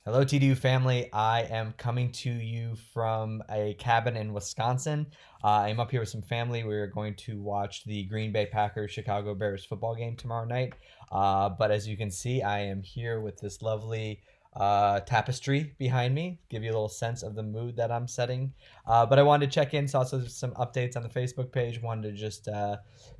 Hello, TDU family. I am coming to you from a cabin in Wisconsin. I'm up here with some family. We're going to watch the Green Bay Packers Chicago Bears football game tomorrow night. But as you can see, I am here with this lovely tapestry behind me, give you a little sense of the mood that I'm setting. But I wanted to check in, saw some updates on the Facebook page. Wanted to just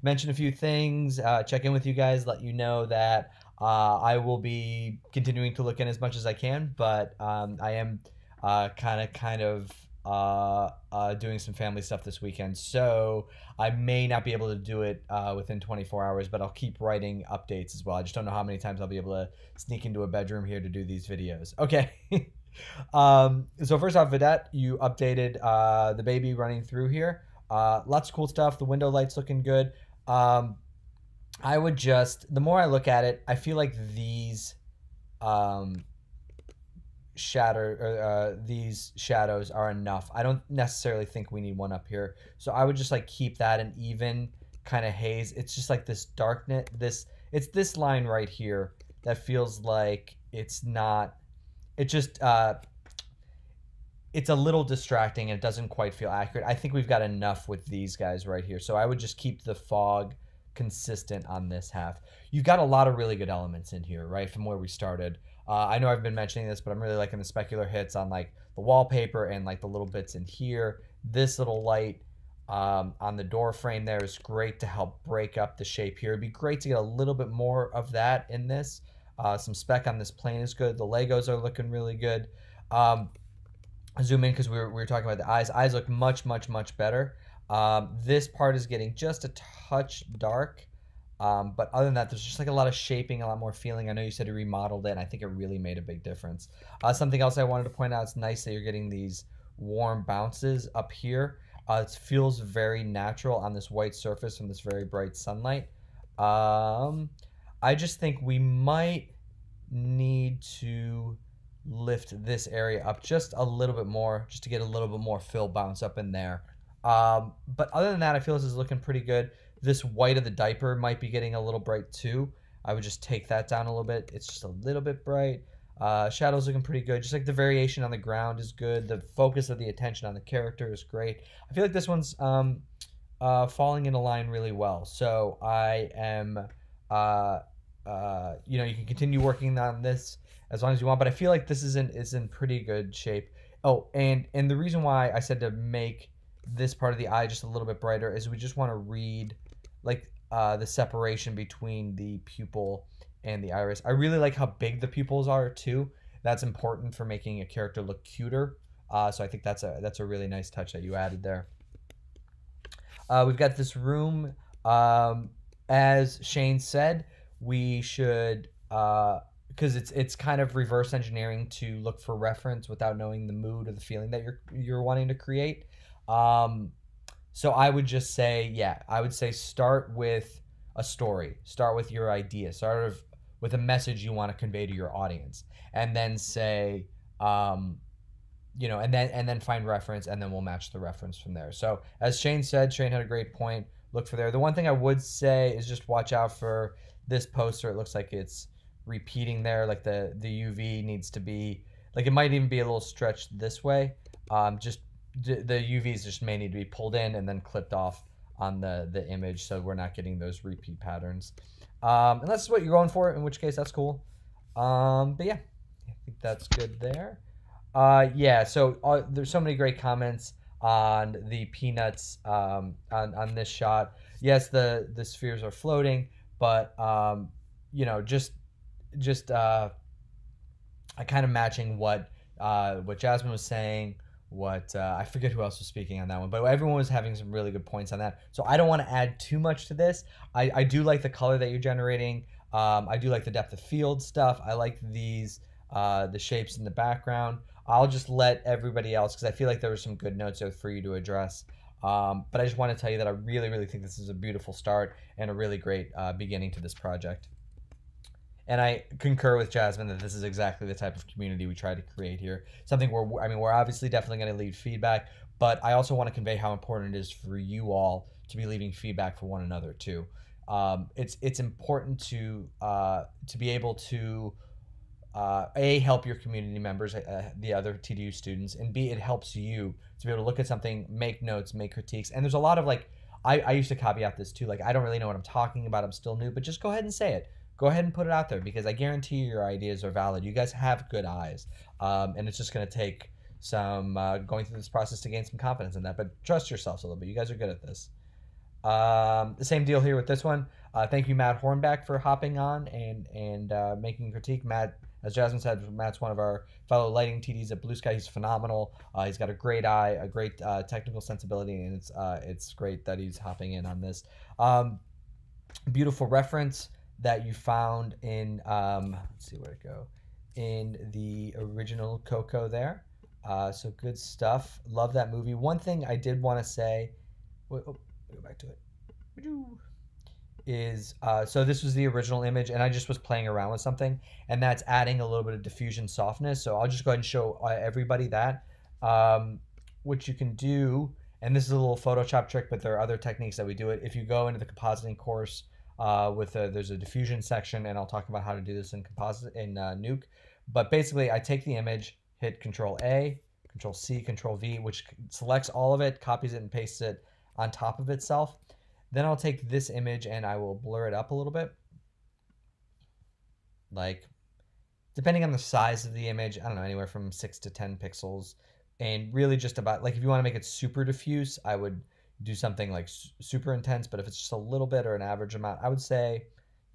mention a few things, check in with you guys, let you know that I will be continuing to look in as much as I can, but I am doing some family stuff this weekend, so I may not be able to do it within 24 hours, but I'll keep writing updates as well. I just don't know how many times I'll be able to sneak into a bedroom here to do these videos. Okay. So first off, Vedette, you updated the baby running through here. Lots of cool stuff. The window lights looking good. I would just, the more I look at it, I feel like um, these shadows are enough. I don't necessarily think we need one up here, so I would just like keep that an even kind of haze. It's just like this darkness. It's this line right here that feels like it's not. It just it's a little distracting and it doesn't quite feel accurate. I think we've got enough with these guys right here. So I would just keep the fog consistent on this half. You've got a lot of really good elements in here, right, from where we started. I know I've been mentioning this, but I'm really liking the specular hits on like the wallpaper and like the little bits in here. This little light on the door frame there is great to help break up the shape here. It'd be great to get a little bit more of that in this. Some spec on this plane is good. The Legos are looking really good. Zoom in because we were talking about the eyes. Eyes look much, much, much better. This part is getting just a touch dark. But other than that, there's just like a lot of shaping, a lot more feeling. I know you said you remodeled it, and I think it really made a big difference. Something else I wanted to point out, it's nice that you're getting these warm bounces up here. It feels very natural on this white surface from this very bright sunlight. I just think we might need to lift this area up just a little bit more, just to get a little bit more fill bounce up in there. But other than that, I feel this is looking pretty good. This white of the diaper might be getting a little bright too. I would just take that down a little bit. It's just a little bit bright. Shadows looking pretty good. Just like the variation on the ground is good. The focus of the attention on the character is great. I feel like this one's falling into line really well. So I am, you can continue working on this as long as you want. But I feel like this is in pretty good shape. Oh, and the reason why I said to make this part of the eye just a little bit brighter is we just want to read like the separation between the pupil and the iris. I really like how big the pupils are too. That's important for making a character look cuter. So I think that's a really nice touch that you added there. We've got this room. As Shane said, we should because it's kind of reverse engineering to look for reference without knowing the mood or the feeling that you're wanting to create. So I would just say, yeah, I would say start with a story, start with your idea, with a message you want to convey to your audience, and then say, and then find reference, and then we'll match the reference from there. So as Shane said, Shane had a great point. Look for there. The one thing I would say is just watch out for this poster. It looks like it's repeating there. Like the UV needs to be like it might even be a little stretched this way. Just the UVs just may need to be pulled in and then clipped off on the image, so we're not getting those repeat patterns. Unless it's what you're going for, in which case that's cool. But yeah, I think that's good there. Yeah, so there's so many great comments on the peanuts on this shot. Yes, the spheres are floating, but just kind of matching what Jasmine was saying. What I forget who else was speaking on that one, but everyone was having some really good points on that. So I don't want to add too much to this. I do like the color that you're generating. I do like the depth of field stuff. I like the shapes in the background. I'll just let everybody else, because I feel like there were some good notes there for you to address. But I just want to tell you that I really, really think this is a beautiful start and a really great beginning to this project. And I concur with Jasmine that this is exactly the type of community we try to create here. Something where, I mean, we're obviously definitely going to leave feedback, but I also want to convey how important it is for you all to be leaving feedback for one another too. It's important to be able to A, help your community members, the other TDU students, and B, it helps you to be able to look at something, make notes, make critiques. And there's a lot of like, I used to caveat this too, like, I don't really know what I'm talking about, I'm still new, but just go ahead and say it. Go ahead and put it out there, because I guarantee you your ideas are valid. You guys have good eyes. And it's just going to take some going through this process to gain some confidence in that. But trust yourselves a little bit. You guys are good at this. The same deal here with this one. Thank you, Matt Hornback, for hopping on and making critique. Matt, as Jasmine said, Matt's one of our fellow lighting TDs at Blue Sky. He's phenomenal. He's got a great eye, a great technical sensibility, and it's great that he's hopping in on this. Beautiful reference that you found in let's see where to go, in the original Coco there. So good stuff. Love that movie. One thing I did want to say. Go back to it. Is so this was the original image, and I just was playing around with something, and that's adding a little bit of diffusion softness. So I'll just go ahead and show everybody that, what you can do. And this is a little Photoshop trick, but there are other techniques that we do it. If you go into the compositing course, there's a diffusion section, and I'll talk about how to do this in Nuke. But basically, I take the image, hit Control A, Control C, Control V, which selects all of it, copies it, and pastes it on top of itself. Then I'll take this image and I will blur it up a little bit. Like, depending on the size of the image, I don't know, anywhere from 6 to 10 pixels. And really just about, like, if you want to make it super diffuse, I would do something like super intense. But if it's just a little bit or an average amount, I would say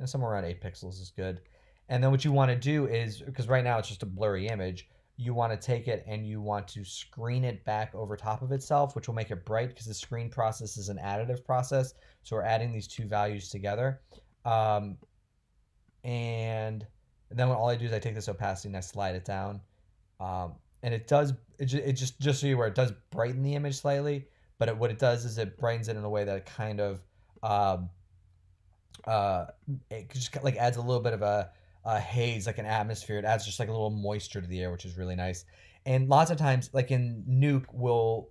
somewhere around 8 pixels is good. And then what you want to do is, because right now it's just a blurry image, you want to take it and you want to screen it back over top of itself, which will make it bright, because the screen process is an additive process. So we're adding these two values together. And then all I do is I take this opacity and I slide it down. And it does, it just so you're aware, it does brighten the image slightly, but what it does is it brightens it in a way that it kind of, it just like adds a little bit of a haze, like an atmosphere. It adds just like a little moisture to the air, which is really nice. And lots of times, like in Nuke, we'll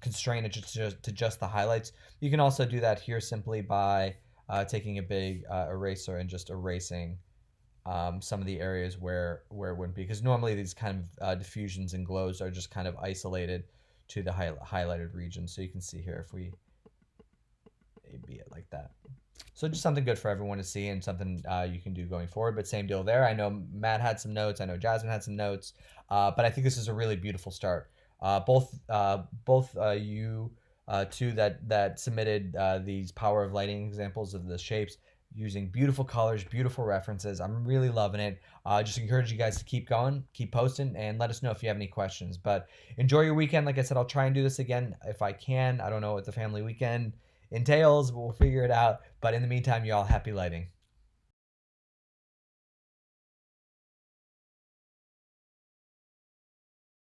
constrain it to just the highlights. You can also do that here simply by taking a big eraser and just erasing some of the areas where it wouldn't be. Because normally these kind of diffusions and glows are just kind of isolated to the highlighted region. So you can see here if we A-B it like that. So just something good for everyone to see, and something you can do going forward. But same deal there. I know Matt had some notes. I know Jasmine had some notes. But I think this is a really beautiful start. Both you two that submitted these power of lighting examples of the shapes using beautiful colors, beautiful references. I'm really loving it. Just encourage you guys to keep going, keep posting, and let us know if you have any questions. But enjoy your weekend. Like I said, I'll try and do this again if I can. I don't know what the family weekend entails, but we'll figure it out. But in the meantime, y'all, happy lighting.